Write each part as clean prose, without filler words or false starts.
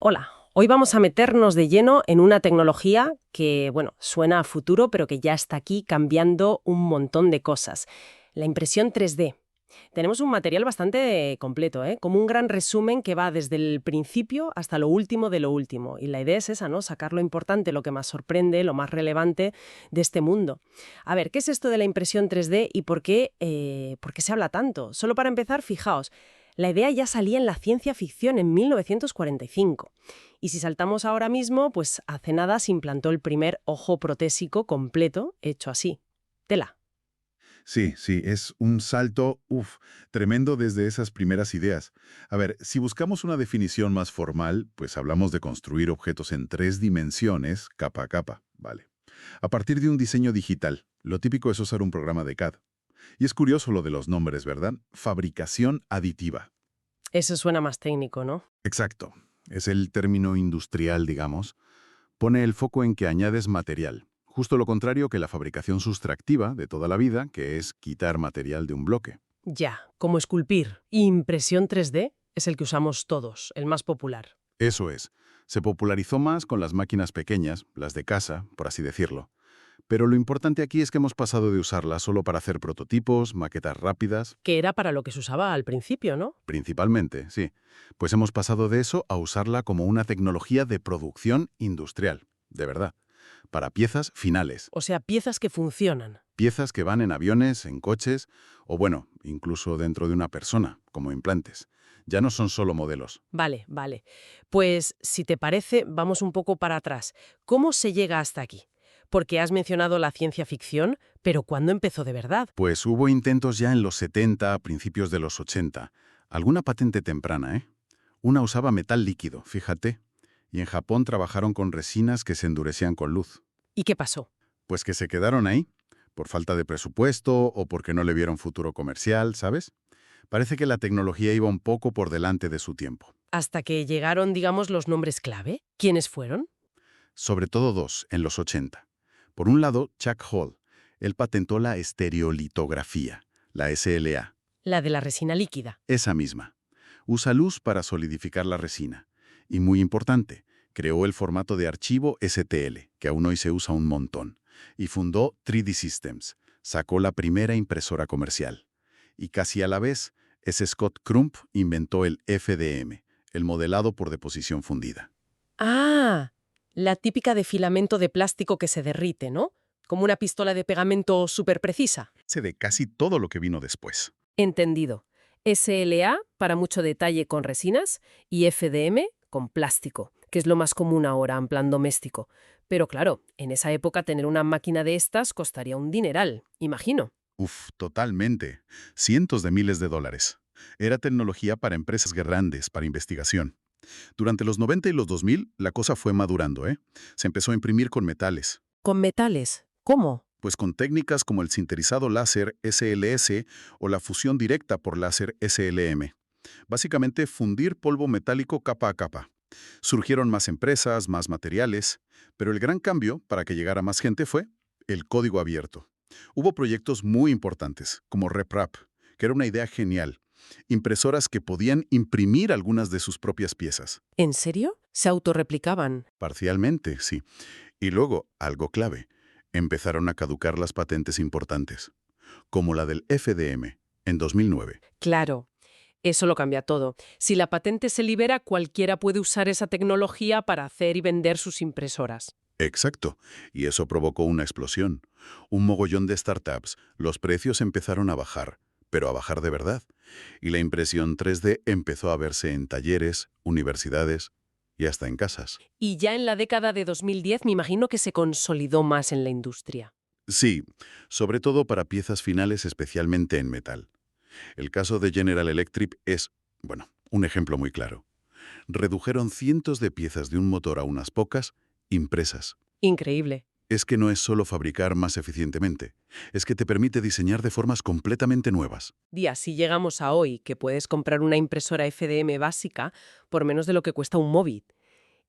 Hola, hoy vamos a meternos de lleno en una tecnología que, bueno, suena a futuro, pero que ya está aquí cambiando un montón de cosas. La impresión 3D. Tenemos un material bastante completo, ¿eh? Como un gran resumen que va desde el principio hasta lo último de lo último. Y la idea es esa, ¿no? Sacar lo importante, lo que más sorprende, lo más relevante de este mundo. A ver, ¿qué es esto de la impresión 3D y por qué se habla tanto? Solo para empezar, fijaos, la idea ya salía en la ciencia ficción en 1945. Y si saltamos ahora mismo, pues hace nada se implantó el primer ojo protésico completo hecho así. Tela. Sí, sí, es un salto, tremendo desde esas primeras ideas. A ver, si buscamos una definición más formal, pues hablamos de construir objetos en 3 dimensiones, capa a capa, ¿vale? A partir de un diseño digital. Lo típico es usar un programa de CAD. Y es curioso lo de los nombres, ¿verdad? Fabricación aditiva. Eso suena más técnico, ¿no? Exacto. Es el término industrial, digamos. Pone el foco en que añades material. Justo lo contrario que la fabricación sustractiva de toda la vida, que es quitar material de un bloque. Ya, como esculpir. Impresión 3D es el que usamos todos, el más popular. Eso es. Se popularizó más con las máquinas pequeñas, las de casa, por así decirlo. Pero lo importante aquí es que hemos pasado de usarla solo para hacer prototipos, maquetas rápidas, Que era para lo que se usaba al principio, ¿no? principalmente, sí. Pues hemos pasado de eso a usarla como una tecnología de producción industrial, de verdad, para piezas finales. O sea, piezas que funcionan. Piezas que van en aviones, en coches, o bueno, incluso dentro de una persona, como implantes. Ya no son solo modelos. Vale, vale. Pues, si te parece, vamos un poco para atrás. ¿Cómo se llega hasta aquí? Porque has mencionado la ciencia ficción, pero ¿cuándo empezó de verdad? Pues hubo intentos ya en los 70, a principios de los 80. Alguna patente temprana, ¿eh? Una usaba metal líquido, fíjate. Y en Japón trabajaron con resinas que se endurecían con luz. ¿Y qué pasó? Pues que se quedaron ahí, por falta de presupuesto o porque no le vieron futuro comercial, ¿sabes? Parece que la tecnología iba un poco por delante de su tiempo. Hasta que llegaron, digamos, los nombres clave. ¿Quiénes fueron? Sobre todo dos, en los 80. Por un lado, Chuck Hall. Él patentó la estereolitografía, la SLA, La de la resina líquida. esa misma. Usa luz para solidificar la resina. Y muy importante, creó el formato de archivo STL, que aún hoy se usa un montón. Y fundó 3D Systems. Sacó la primera impresora comercial. Y casi a la vez, ese Scott Crump inventó el FDM, el modelado por deposición fundida. Ah, la típica de filamento de plástico que se derrite, ¿no? Como una pistola de pegamento súper precisa. Se de casi todo lo que vino después. Entendido. SLA para mucho detalle con resinas y FDM con plástico, que es lo más común ahora en plan doméstico. Pero claro, en esa época tener una máquina de estas costaría un dineral, imagino. Totalmente. Cientos de miles de dólares. Era tecnología para empresas grandes, para investigación. Durante los 90 y los 2000, la cosa fue madurando, ¿eh? Se empezó a imprimir con metales, Con metales. ¿Cómo? pues con técnicas como el sinterizado láser SLS o la fusión directa por láser SLM. Básicamente, fundir polvo metálico capa a capa. Surgieron más empresas, más materiales, pero el gran cambio para que llegara más gente fue el código abierto. Hubo proyectos muy importantes, como RepRap, que era una idea genial. Impresoras que podían imprimir algunas de sus propias piezas. ¿En serio? ¿Se autorreplicaban? Parcialmente, sí. Y luego, algo clave, empezaron a caducar las patentes importantes, como la del FDM, en 2009. Claro. Eso lo cambia todo. Si la patente se libera, cualquiera puede usar esa tecnología para hacer y vender sus impresoras. Exacto, y eso provocó una explosión. Un mogollón de startups, los precios empezaron a bajar, pero a bajar de verdad. Y la impresión 3D empezó a verse en talleres, universidades y hasta en casas. Y ya en la década de 2010 me imagino que se consolidó más en la industria. Sí, sobre todo para piezas finales especialmente en metal. El caso de General Electric es, bueno, un ejemplo muy claro. Redujeron cientos de piezas de un motor a unas pocas, impresas. Increíble. Es que no es solo fabricar más eficientemente, es que te permite diseñar de formas completamente nuevas. Y así llegamos a hoy, que puedes comprar una impresora FDM básica por menos de lo que cuesta un móvil.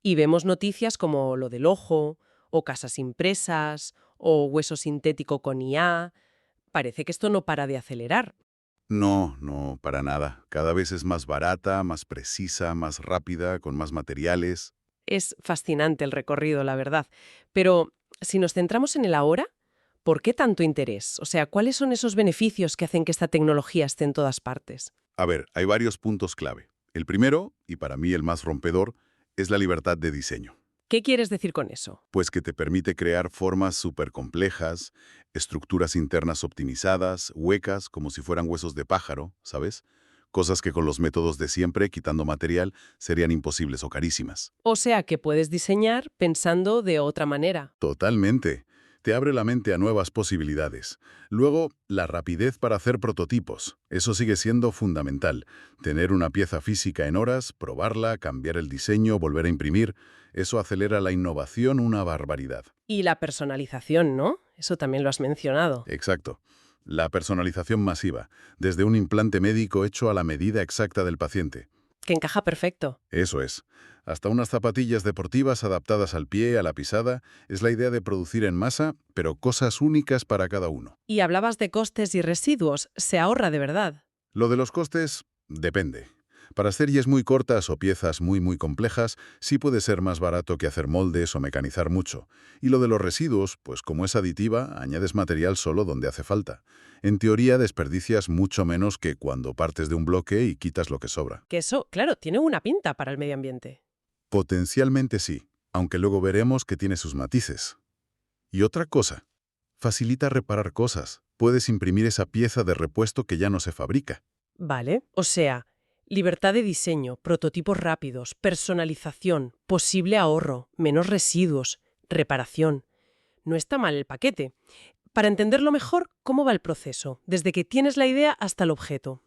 Y vemos noticias como lo del ojo, o casas impresas, o hueso sintético con IA. Parece que esto no para de acelerar. No, no, para nada. Cada vez es más barata, más precisa, más rápida, con más materiales. Es fascinante el recorrido, la verdad. Pero si nos centramos en el ahora, ¿por qué tanto interés? O sea, ¿cuáles son esos beneficios que hacen que esta tecnología esté en todas partes? A ver, hay varios puntos clave. El primero, y para mí el más rompedor, es la libertad de diseño. ¿Qué quieres decir con eso? Pues que te permite crear formas súper complejas, estructuras internas optimizadas, huecas, como si fueran huesos de pájaro, ¿sabes? Cosas que con los métodos de siempre, quitando material, serían imposibles o carísimas. O sea, que puedes diseñar pensando de otra manera. Totalmente. Te abre la mente a nuevas posibilidades. Luego, la rapidez para hacer prototipos. Eso sigue siendo fundamental. Tener una pieza física en horas, probarla, cambiar el diseño, volver a imprimir, eso acelera la innovación una barbaridad. Y la personalización, ¿no? Eso también lo has mencionado. Exacto. La personalización masiva, desde un implante médico hecho a la medida exacta del paciente. Que encaja perfecto. Eso es. Hasta unas zapatillas deportivas adaptadas al pie, a la pisada, es la idea de producir en masa, pero cosas únicas para cada uno. Y hablabas de costes y residuos. Se ahorra de verdad. Lo de los costes, depende. Para series muy cortas o piezas muy complejas, sí puede ser más barato que hacer moldes o mecanizar mucho. Y lo de los residuos, pues como es aditiva, añades material solo donde hace falta. En teoría, desperdicias mucho menos que cuando partes de un bloque y quitas lo que sobra. Que eso, claro, tiene una pinta para el medio ambiente. Potencialmente sí, aunque luego veremos que tiene sus matices. Y otra cosa, facilita reparar cosas. Puedes imprimir esa pieza de repuesto que ya no se fabrica. Vale. O sea, libertad de diseño, prototipos rápidos, personalización, posible ahorro, menos residuos, reparación. No está mal el paquete. Para entenderlo mejor, ¿cómo va el proceso? Desde que tienes la idea hasta el objeto.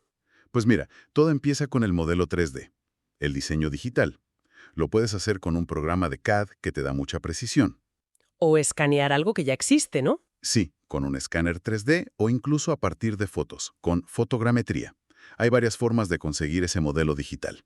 Pues mira, todo empieza con el modelo 3D, el diseño digital. Lo puedes hacer con un programa de CAD que te da mucha precisión. O escanear algo que ya existe, ¿no? Sí, con un escáner 3D o incluso a partir de fotos, con fotogrametría. Hay varias formas de conseguir ese modelo digital.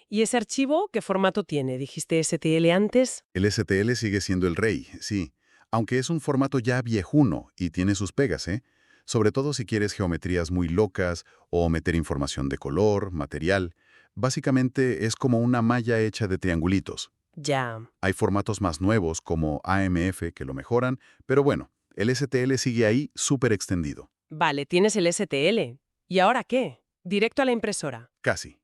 ¿Y ese archivo qué formato tiene? ¿Dijiste STL antes? El STL sigue siendo el rey, sí, aunque es un formato ya viejuno y tiene sus pegas, ¿eh? Sobre todo si quieres geometrías muy locas o meter información de color, material. Básicamente es como una malla hecha de triangulitos. Ya. Hay formatos más nuevos como AMF que lo mejoran, pero bueno, el STL sigue ahí súper extendido. Vale, tienes el STL. ¿Y ahora qué? Directo a la impresora. Casi.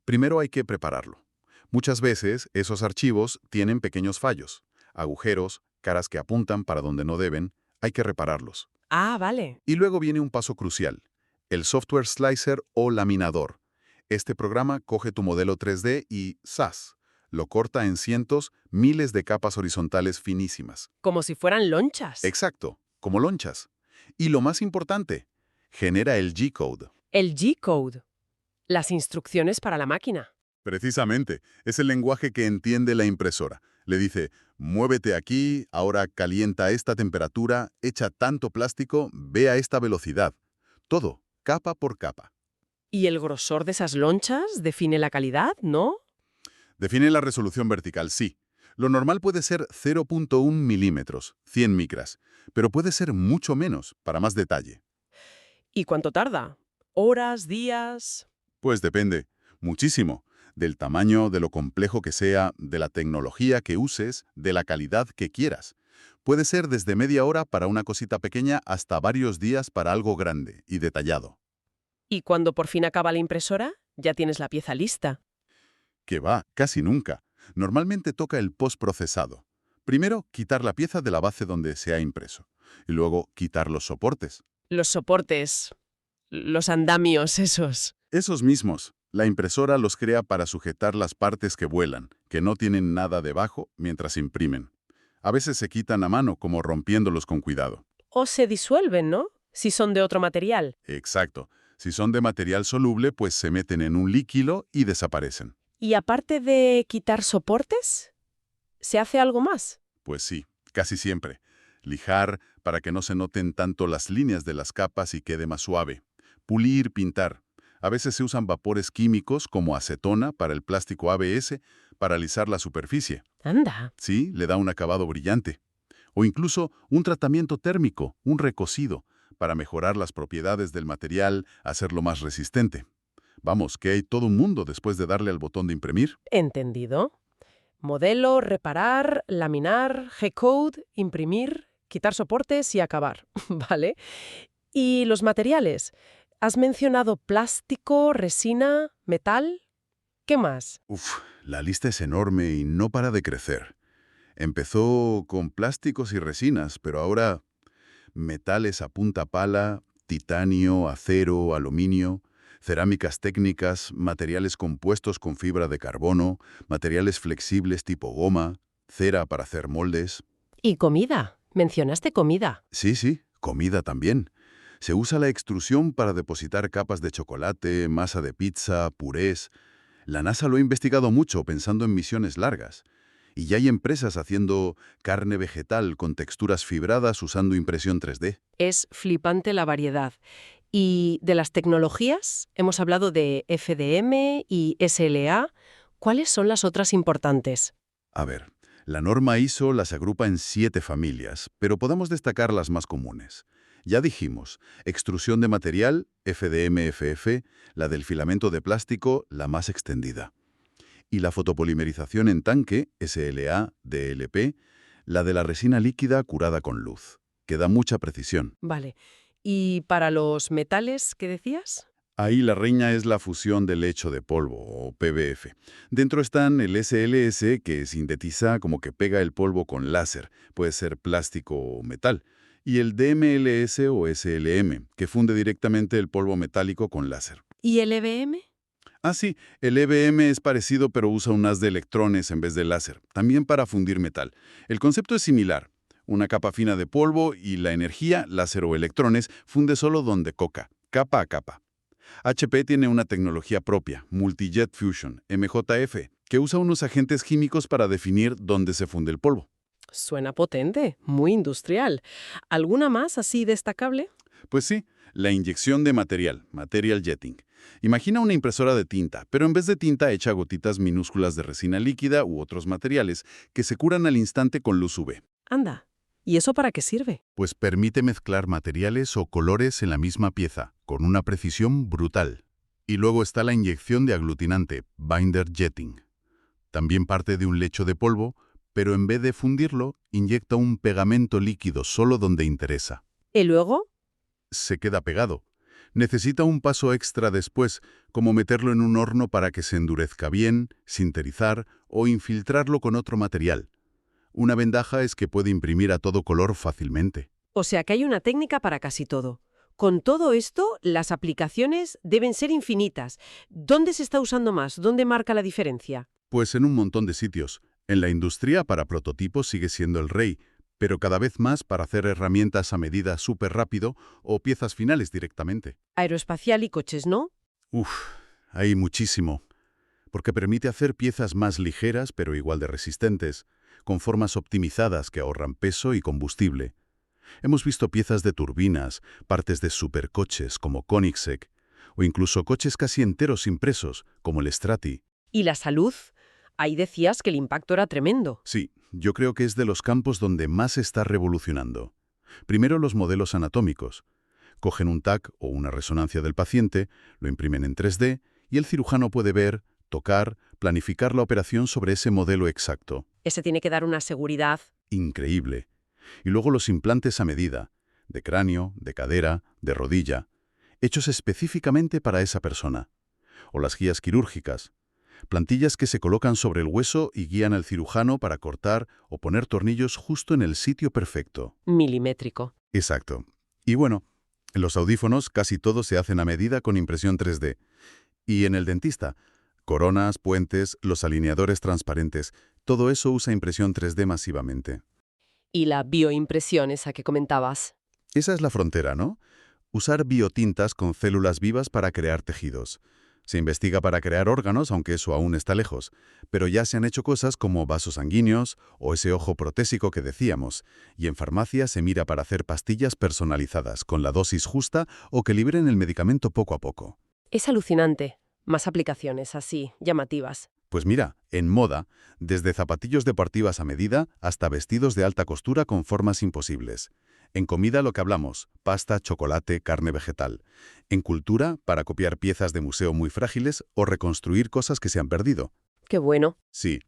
Primero hay que prepararlo. Muchas veces esos archivos tienen pequeños fallos, agujeros, caras que apuntan para donde no deben, hay que repararlos. Ah, vale. Y luego viene un paso crucial, el software slicer o laminador. Este programa coge tu modelo 3D y ¡zas! Lo corta en cientos, miles de capas horizontales finísimas. Como si fueran lonchas. Exacto, como lonchas. Y lo más importante, genera el G-code. El G-code. Las instrucciones para la máquina. Precisamente, es el lenguaje que entiende la impresora. Le dice, muévete aquí, ahora calienta a esta temperatura, echa tanto plástico, ve a esta velocidad. Todo, capa por capa. ¿Y el grosor de esas lonchas define la calidad, no? Define la resolución vertical, sí. Lo normal puede ser 0.1 milímetros, 100 micras, pero puede ser mucho menos, para más detalle. ¿Y cuánto tarda? ¿Horas, días? Pues depende, muchísimo, del tamaño, de lo complejo que sea, de la tecnología que uses, de la calidad que quieras. Puede ser desde media hora para una cosita pequeña hasta varios días para algo grande y detallado. ¿Y cuando por fin acaba la impresora, ya tienes la pieza lista? Que va, casi nunca. Normalmente toca el postprocesado. Primero, quitar la pieza de la base donde se ha impreso. Y luego, quitar los soportes. Los soportes, los andamios esos. Esos mismos. La impresora los crea para sujetar las partes que vuelan, que no tienen nada debajo mientras imprimen. A veces se quitan a mano, como rompiéndolos con cuidado. O se disuelven, ¿no? Si son de otro material. Exacto. Si son de material soluble, pues se meten en un líquido y desaparecen. Y aparte de quitar soportes, ¿se hace algo más? Pues sí, casi siempre. Lijar para que no se noten tanto las líneas de las capas y quede más suave. Pulir, pintar. A veces se usan vapores químicos como acetona para el plástico ABS para alisar la superficie. Anda. Sí, le da un acabado brillante. O incluso un tratamiento térmico, un recocido, para mejorar las propiedades del material, hacerlo más resistente. Vamos, que hay todo un mundo después de darle al botón de imprimir. Entendido. Modelo, reparar, laminar, G-code, imprimir, quitar soportes y acabar. ¿Vale? ¿Y los materiales? ¿Has mencionado plástico, resina, metal? ¿Qué más? Uf, la lista es enorme y no para de crecer. Empezó con plásticos y resinas, pero ahora metales a punta pala, titanio, acero, aluminio, cerámicas técnicas, materiales compuestos con fibra de carbono, materiales flexibles tipo goma, cera para hacer moldes. ¿Y comida? Mencionaste comida. Sí, comida también. Se usa la extrusión para depositar capas de chocolate, masa de pizza, purés. La NASA lo ha investigado mucho pensando en misiones largas. Y ya hay empresas haciendo carne vegetal con texturas fibradas usando impresión 3D. Es flipante la variedad. Y de las tecnologías, hemos hablado de FDM y SLA. ¿Cuáles son las otras importantes? A ver, la norma ISO las agrupa en 7 familias, pero podemos destacar las más comunes. Ya dijimos, extrusión de material, FDM-FF, la del filamento de plástico, la más extendida. Y la fotopolimerización en tanque, SLA-DLP, la de la resina líquida curada con luz, que da mucha precisión. Vale. ¿Y para los metales, qué decías? Ahí la reina es la fusión del lecho de polvo, o PBF. Dentro están el SLS, que sintetiza como que pega el polvo con láser, puede ser plástico o metal, y el DMLS o SLM, que funde directamente el polvo metálico con láser. ¿Y el EBM? Ah, sí, el EBM es parecido pero usa un haz de electrones en vez de láser, también para fundir metal. El concepto es similar. Una capa fina de polvo y la energía, láser o electrones, funde solo donde coca, capa a capa. HP tiene una tecnología propia, Multijet Fusion, MJF, que usa unos agentes químicos para definir dónde se funde el polvo. Suena potente, muy industrial. ¿Alguna más así destacable? Pues sí, la inyección de material jetting. Imagina una impresora de tinta, pero en vez de tinta echa gotitas minúsculas de resina líquida u otros materiales que se curan al instante con luz UV. Anda. ¿Y eso para qué sirve? Pues permite mezclar materiales o colores en la misma pieza, con una precisión brutal. Y luego está la inyección de aglutinante, binder jetting. También parte de un lecho de polvo, pero en vez de fundirlo, inyecta un pegamento líquido solo donde interesa. ¿Y luego? Se queda pegado. Necesita un paso extra después, como meterlo en un horno para que se endurezca bien, sinterizar o infiltrarlo con otro material. Una ventaja es que puede imprimir a todo color fácilmente. O sea que hay una técnica para casi todo. Con todo esto, las aplicaciones deben ser infinitas. ¿Dónde se está usando más? ¿Dónde marca la diferencia? Pues en un montón de sitios. En la industria para prototipos sigue siendo el rey, pero cada vez más para hacer herramientas a medida súper rápido o piezas finales directamente. Aeroespacial y coches, ¿no? Uf, hay muchísimo. Porque permite hacer piezas más ligeras pero igual de resistentes, con formas optimizadas que ahorran peso y combustible. Hemos visto piezas de turbinas, partes de supercoches como Koenigsegg, o incluso coches casi enteros impresos, como el Strati. ¿Y la salud? Ahí decías que el impacto era tremendo. Sí, yo creo que es de los campos donde más se está revolucionando. Primero los modelos anatómicos. Cogen un TAC o una resonancia del paciente, lo imprimen en 3D y el cirujano puede ver, tocar, planificar la operación sobre ese modelo exacto. Ese tiene que dar una seguridad. Increíble. Y luego los implantes a medida, de cráneo, de cadera, de rodilla, hechos específicamente para esa persona. O las guías quirúrgicas, plantillas que se colocan sobre el hueso y guían al cirujano para cortar o poner tornillos justo en el sitio perfecto. Milimétrico. Exacto. Y bueno, en los audífonos casi todos se hacen a medida con impresión 3D. Y en el dentista, coronas, puentes, los alineadores transparentes, todo eso usa impresión 3D masivamente. ¿Y la bioimpresión esa que comentabas? Esa es la frontera, ¿no? Usar biotintas con células vivas para crear tejidos. Se investiga para crear órganos, aunque eso aún está lejos, pero ya se han hecho cosas como vasos sanguíneos o ese ojo protésico que decíamos, y en farmacia se mira para hacer pastillas personalizadas, con la dosis justa o que liberen el medicamento poco a poco. Es alucinante. Más aplicaciones así, llamativas. Pues mira, en moda, desde zapatillos deportivas a medida hasta vestidos de alta costura con formas imposibles. En comida lo que hablamos, pasta, chocolate, carne vegetal. En cultura, para copiar piezas de museo muy frágiles o reconstruir cosas que se han perdido. Qué bueno. Sí.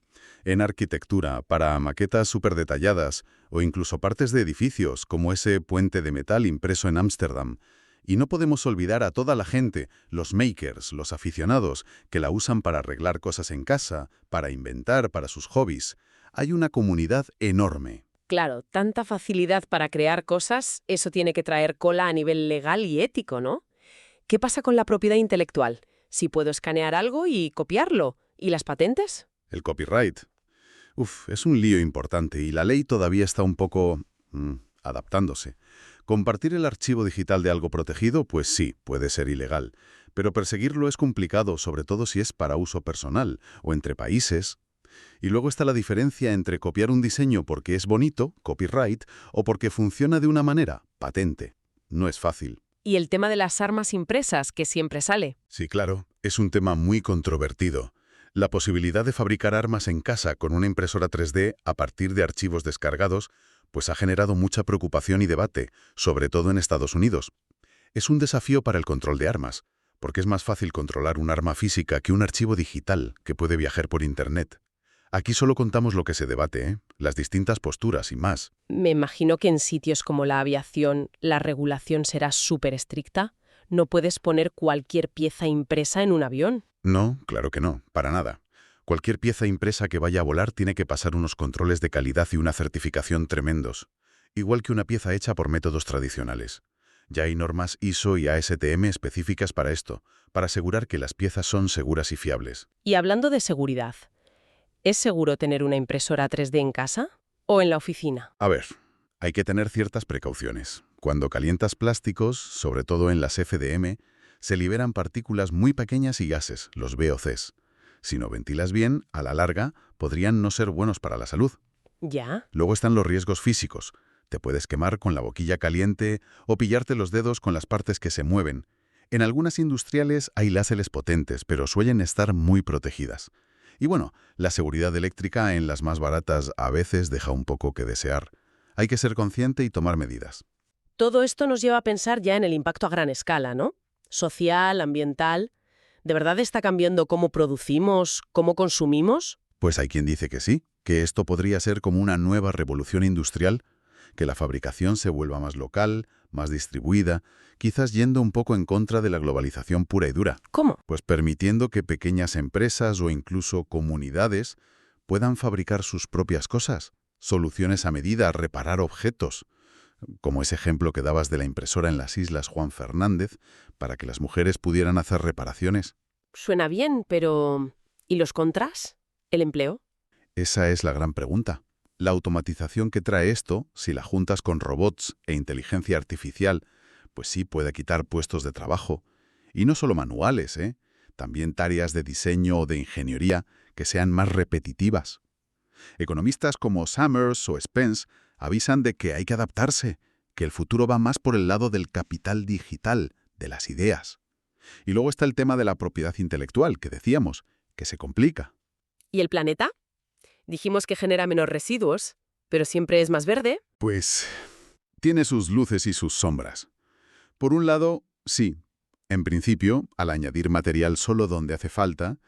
En arquitectura, para maquetas súper detalladas o incluso partes de edificios, como ese puente de metal impreso en Ámsterdam. Y no podemos olvidar a toda la gente, los makers, los aficionados, que la usan para arreglar cosas en casa, para inventar, para sus hobbies. Hay una comunidad enorme. Claro, tanta facilidad para crear cosas, eso tiene que traer cola a nivel legal y ético, ¿no? ¿Qué pasa con la propiedad intelectual? Si puedo escanear algo y copiarlo. ¿Y las patentes? El copyright. Es un lío importante y la ley todavía está un poco adaptándose. Compartir el archivo digital de algo protegido, pues sí, puede ser ilegal. Pero perseguirlo es complicado, sobre todo si es para uso personal o entre países. Y luego está la diferencia entre copiar un diseño porque es bonito, copyright, o porque funciona de una manera, patente. No es fácil. Y el tema de las armas impresas, que siempre sale. Sí, claro, es un tema muy controvertido. La posibilidad de fabricar armas en casa con una impresora 3D a partir de archivos descargados, pues ha generado mucha preocupación y debate, sobre todo en Estados Unidos. Es un desafío para el control de armas, porque es más fácil controlar un arma física que un archivo digital que puede viajar por Internet. Aquí solo contamos lo que se debate, las distintas posturas y más. Me imagino que en sitios como la aviación la regulación será súper estricta. No puedes poner cualquier pieza impresa en un avión. No, claro que no, para nada. Cualquier pieza impresa que vaya a volar tiene que pasar unos controles de calidad y una certificación tremendos, igual que una pieza hecha por métodos tradicionales. Ya hay normas ISO y ASTM específicas para esto, para asegurar que las piezas son seguras y fiables. Y hablando de seguridad, ¿es seguro tener una impresora 3D en casa o en la oficina? A ver, hay que tener ciertas precauciones. Cuando calientas plásticos, sobre todo en las FDM, se liberan partículas muy pequeñas y gases, los VOCs. Si no ventilas bien, a la larga, podrían no ser buenos para la salud. ¿Ya? Luego están los riesgos físicos. Te puedes quemar con la boquilla caliente o pillarte los dedos con las partes que se mueven. En algunas industriales hay láseres potentes, pero suelen estar muy protegidas. Y bueno, la seguridad eléctrica en las más baratas a veces deja un poco que desear. Hay que ser consciente y tomar medidas. Todo esto nos lleva a pensar ya en el impacto a gran escala, ¿no? Social, ambiental. ¿De verdad está cambiando cómo producimos, cómo consumimos? Pues hay quien dice que sí, que esto podría ser como una nueva revolución industrial, que la fabricación se vuelva más local, más distribuida, quizás yendo un poco en contra de la globalización pura y dura. ¿Cómo? Pues permitiendo que pequeñas empresas o incluso comunidades puedan fabricar sus propias cosas, soluciones a medida, reparar objetos, como ese ejemplo que dabas de la impresora en las Islas Juan Fernández, para que las mujeres pudieran hacer reparaciones. Suena bien, pero ¿y los contras? ¿El empleo? Esa es la gran pregunta. La automatización que trae esto, si la juntas con robots e inteligencia artificial, pues sí puede quitar puestos de trabajo. Y no solo manuales, también tareas de diseño o de ingeniería que sean más repetitivas. Economistas como Summers o Spence avisan de que hay que adaptarse, que el futuro va más por el lado del capital digital, de las ideas. Y luego está el tema de la propiedad intelectual, que decíamos, que se complica. ¿Y el planeta? Dijimos que genera menos residuos, pero siempre es más verde. Pues tiene sus luces y sus sombras. Por un lado, sí. En principio, al añadir material solo donde hace falta,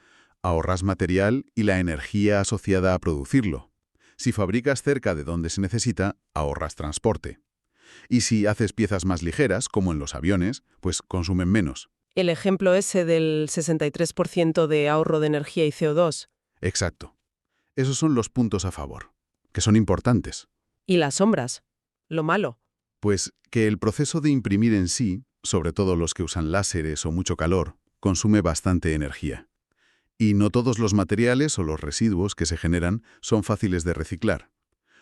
ahorras material y la energía asociada a producirlo. Si fabricas cerca de donde se necesita, ahorras transporte. Y si haces piezas más ligeras, como en los aviones, pues consumen menos. El ejemplo ese del 63% de ahorro de energía y CO2. Exacto. Esos son los puntos a favor, que son importantes. ¿Y las sombras? Lo malo. Pues que el proceso de imprimir en sí, sobre todo los que usan láseres o mucho calor, consume bastante energía. Y no todos los materiales o los residuos que se generan son fáciles de reciclar.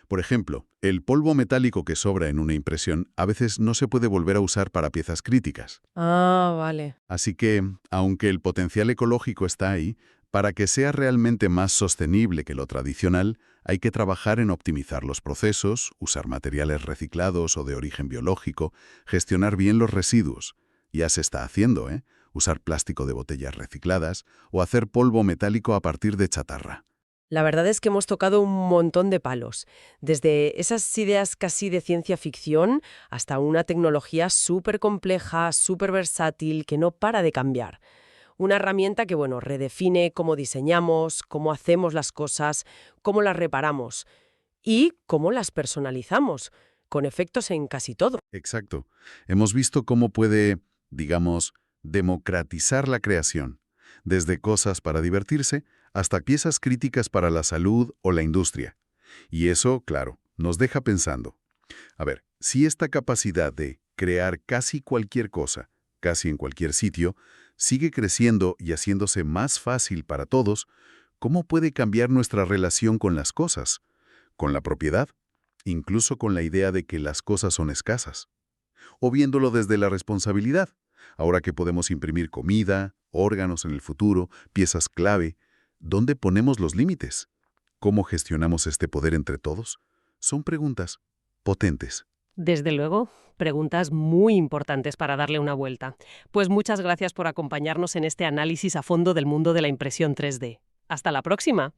Por ejemplo, el polvo metálico que sobra en una impresión a veces no se puede volver a usar para piezas críticas. Ah, vale. Así que, aunque el potencial ecológico está ahí, para que sea realmente más sostenible que lo tradicional, hay que trabajar en optimizar los procesos, usar materiales reciclados o de origen biológico, gestionar bien los residuos. Ya se está haciendo, usar plástico de botellas recicladas o hacer polvo metálico a partir de chatarra. La verdad es que hemos tocado un montón de palos, desde esas ideas casi de ciencia ficción hasta una tecnología súper compleja, súper versátil, que no para de cambiar. Una herramienta que, bueno, redefine cómo diseñamos, cómo hacemos las cosas, cómo las reparamos y cómo las personalizamos, con efectos en casi todo. Exacto. Hemos visto cómo puede, digamos, democratizar la creación, desde cosas para divertirse hasta piezas críticas para la salud o la industria. Y eso, claro, nos deja pensando. A ver, si esta capacidad de crear casi cualquier cosa, casi en cualquier sitio, sigue creciendo y haciéndose más fácil para todos, ¿cómo puede cambiar nuestra relación con las cosas? Con la propiedad, incluso con la idea de que las cosas son escasas. O viéndolo desde la responsabilidad, ahora que podemos imprimir comida, órganos en el futuro, piezas clave, ¿dónde ponemos los límites? ¿Cómo gestionamos este poder entre todos? Son preguntas potentes. Desde luego, preguntas muy importantes para darle una vuelta. Pues muchas gracias por acompañarnos en este análisis a fondo del mundo de la impresión 3D. Hasta la próxima.